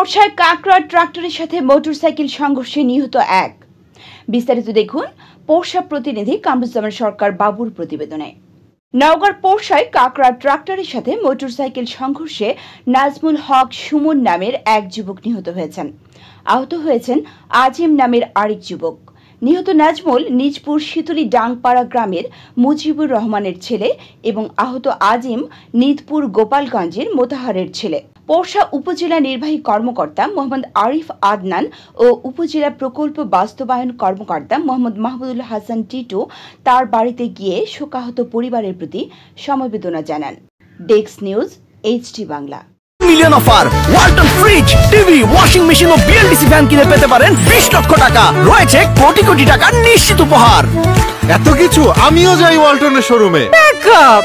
পোরশায় কাকড়া ট্রাক্টরের সাথে মোটরসাইকেল সংঘর্ষে নিহত এক। বিস্তারিত দেখুন পোরশা প্রতিনিধি কামরুজ্জামান সরকার বাবুর প্রতিবেদনে। নওগাঁর পোরশায় কাকড়া ট্রাক্টরের সাথে মোটরসাইকেল সংঘর্ষে নাজমুল হক সুমন নামের এক যুবক নিহত হয়েছেন। আহত হয়েছেন আজিম নামের আরেক যুবক। নিহত নাজমুল নিজপুর শীতলী ডাংপাড়া গ্রামের মুজিবুর রহমানের ছেলে এবং আহত আজিম নিদপুর গোপালগঞ্জের মোতাহারের ছেলে। পোরশা উপজেলা নির্বাহী কর্মকর্তা মোহাম্মদ আরিফ আদনান ও উপজেলা প্রকল্প বাস্তবায়ন কর্মকর্তা মোহাম্মদ মাহমুদুল হাসান টিটু তার বাড়িতে গিয়ে শোকাহত পরিবারের প্রতি সমবেদনা জানান। Desk news HD Bangla. Million offer Walton fridge, TV, washing machine ও বিএলডিসি ফ্যান কিনে পেতে পারেন 20 লক্ষ টাকা। রয়েছে কোটি কোটি টাকার নিশ্চিত উপহার। এত কিছু আমিও যাই ওয়ালটনের শোরুমে। ব্যাকআপ